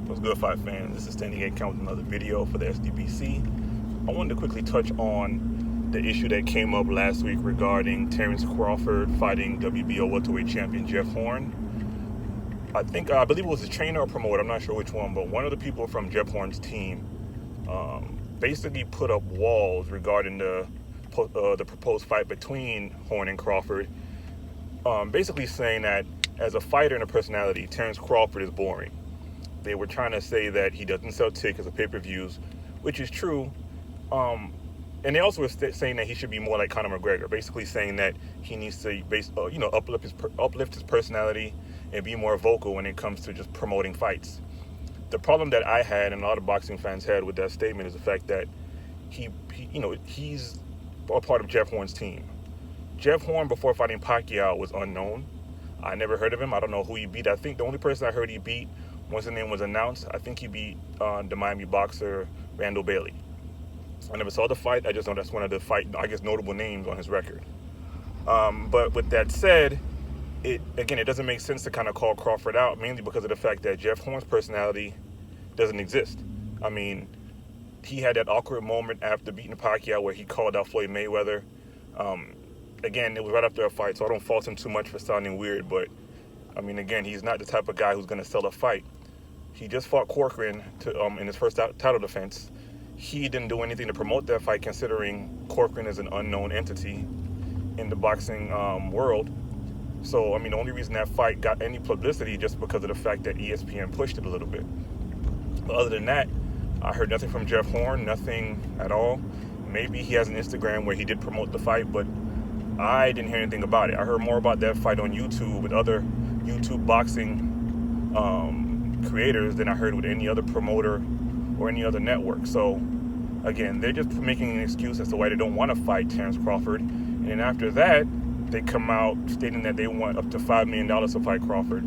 What's good, Fight fans? This is Standing 8 Count with another video for the SDBC. I wanted to quickly touch on the issue that came up last week regarding Terrence Crawford fighting WBO welterweight champion Jeff Horn. I believe it was a trainer or promoter, I'm not sure which one, but one of the people from Jeff Horn's team basically put up walls regarding the proposed fight between Horn and Crawford, basically saying that as a fighter and a personality, Terrence Crawford is boring. They were trying to say that he doesn't sell tickets or pay-per-views, which is true. And they also were saying that he should be more like Conor McGregor, basically saying that he needs to uplift his personality and be more vocal when it comes to just promoting fights. The problem that I had and a lot of boxing fans had with that statement is the fact that he's a part of Jeff Horn's team. Jeff Horn, before fighting Pacquiao, was unknown. I never heard of him. I don't know who he beat. I think the only person I heard he beat, once the name was announced, I think he beat the Miami boxer Randall Bailey. I never saw the fight. I just know that's one of the notable names on his record. But with that said, it doesn't make sense to kind of call Crawford out, mainly because of the fact that Jeff Horn's personality doesn't exist. I mean, he had that awkward moment after beating Pacquiao where he called out Floyd Mayweather. Again, it was right after a fight, so I don't fault him too much for sounding weird, but I mean, again, he's not the type of guy who's going to sell a fight. He just fought Corcoran in his first title defense. He didn't do anything to promote that fight, considering Corcoran is an unknown entity in the boxing world. So, I mean, the only reason that fight got any publicity just because of the fact that ESPN pushed it a little bit. But other than that, I heard nothing from Jeff Horn, nothing at all. Maybe he has an Instagram where he did promote the fight, but I didn't hear anything about it. I heard more about that fight on YouTube with other YouTube boxing creators than I heard with any other promoter or any other network. So again, they're just making an excuse as to why they don't want to fight Terrence Crawford. And then after that, they come out stating that they want up to $5 million to fight Crawford.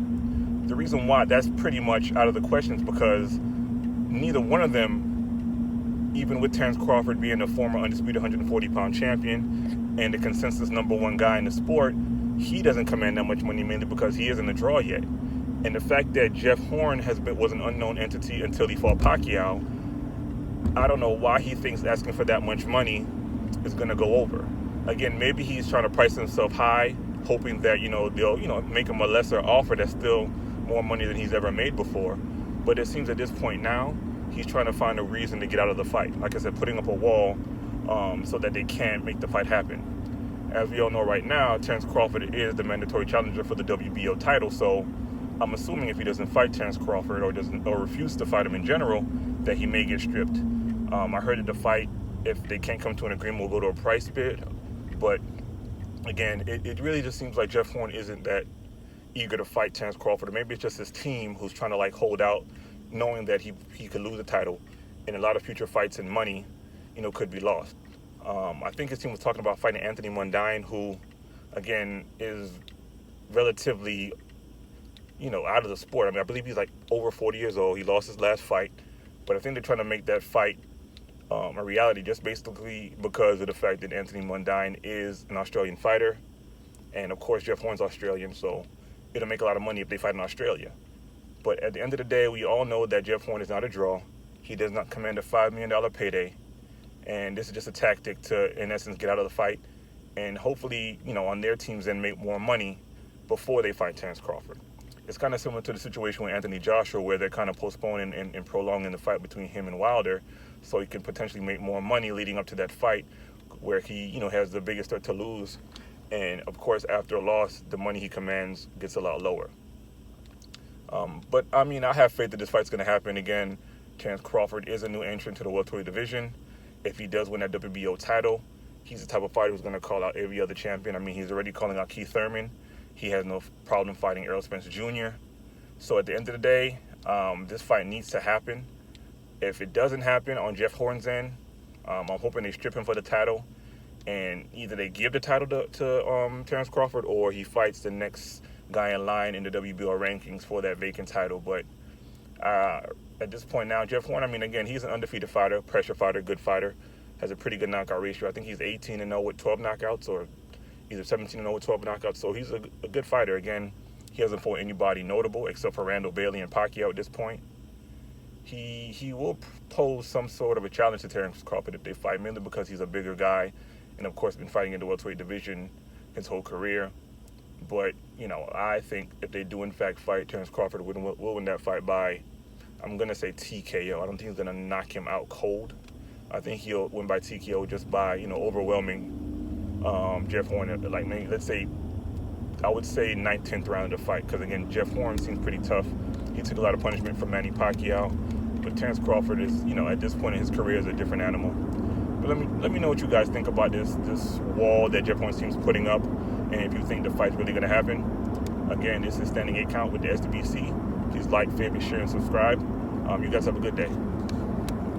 The reason why that's pretty much out of the question is because neither one of them, even with Terrence Crawford being a former undisputed 140-pound champion and the consensus #1 guy in the sport, he doesn't command that much money, mainly because he isn't a draw yet. And the fact that Jeff Horn was an unknown entity until he fought Pacquiao, I don't know why he thinks asking for that much money is going to go over. Again, maybe he's trying to price himself high, hoping that they'll make him a lesser offer that's still more money than he's ever made before. But it seems at this point now, he's trying to find a reason to get out of the fight. Like I said, putting up a wall so that they can't make the fight happen. As we all know right now, Terrence Crawford is the mandatory challenger for the WBO title, so I'm assuming if he doesn't fight Terrence Crawford or refuse to fight him in general, that he may get stripped. I heard that the fight, if they can't come to an agreement, will go to a price bid. But again, it really just seems like Jeff Horn isn't that eager to fight Terrence Crawford. Or maybe it's just his team who's trying to hold out, knowing that he could lose the title, and a lot of future fights and money, could be lost. I think his team was talking about fighting Anthony Mundine, who, again, is relatively, out of the sport. I mean, I believe he's over 40 years old. He lost his last fight, but I think they're trying to make that fight a reality just basically because of the fact that Anthony Mundine is an Australian fighter, and of course Jeff Horn's Australian, so it'll make a lot of money if they fight in Australia. But at the end of the day, we all know that Jeff Horn is not a draw. He does not command a $5 million payday. And this is just a tactic to, in essence, get out of the fight and hopefully, on their teams then make more money before they fight Terrence Crawford. It's kind of similar to the situation with Anthony Joshua, where they're kind of postponing and prolonging the fight between him and Wilder so he can potentially make more money leading up to that fight where he, has the biggest threat to lose. And, of course, after a loss, the money he commands gets a lot lower. But, I mean, I have faith that this fight's going to happen. Again, Terrence Crawford is a new entrant to the welterweight division. If he does win that WBO title, he's the type of fighter who's going to call out every other champion. I mean, he's already calling out Keith Thurman. He has no problem fighting Errol Spence Jr. So at the end of the day, this fight needs to happen. If it doesn't happen on Jeff Horn's end, I'm hoping they strip him for the title, and either they give the title to Terrence Crawford or he fights the next guy in line in the WBO rankings for that vacant title. But at this point now, Jeff Horn, I mean, again, he's an undefeated fighter, pressure fighter, good fighter, has a pretty good knockout ratio. I think he's 18-0 with 12 knockouts, or either 17-0 with 12 knockouts. So he's a good fighter. Again, he hasn't fought anybody notable except for Randall Bailey and Pacquiao at this point. he will pose some sort of a challenge to Terrence Crawford if they fight, mainly because he's a bigger guy, and of course been fighting in the welterweight division his whole career. But I think if they do in fact fight, Terrence Crawford will win that fight by, I'm gonna say TKO. I don't think he's gonna knock him out cold. I think he'll win by TKO just by overwhelming Jeff Horn. Like maybe, let's say, I would say 9th, 10th round of the fight, because again Jeff Horn seems pretty tough. He took a lot of punishment from Manny Pacquiao, but Terrence Crawford is at this point in his career is a different animal. But let me know what you guys think about this wall that Jeff Horn seems putting up, and if you think the fight's really gonna happen. Again, this is Standing 8 Count with the SWBC. Please like, favorite, share, and subscribe. You guys have a good day.